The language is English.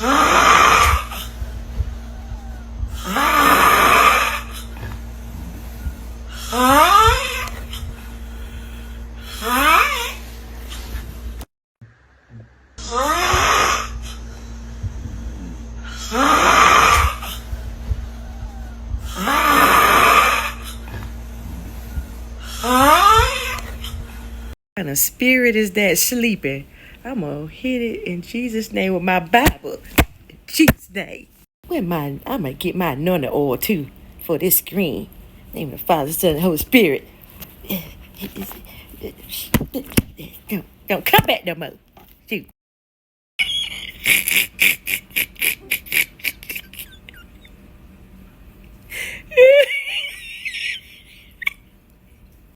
What kind of spirit is that sleeping? I'm gonna hit it in Jesus' name with my Bible. In Jesus' name. I'm gonna get my anointing oil too for this screen. Name of the Father, Son, and Holy Spirit. Don't come back no more. Shoot.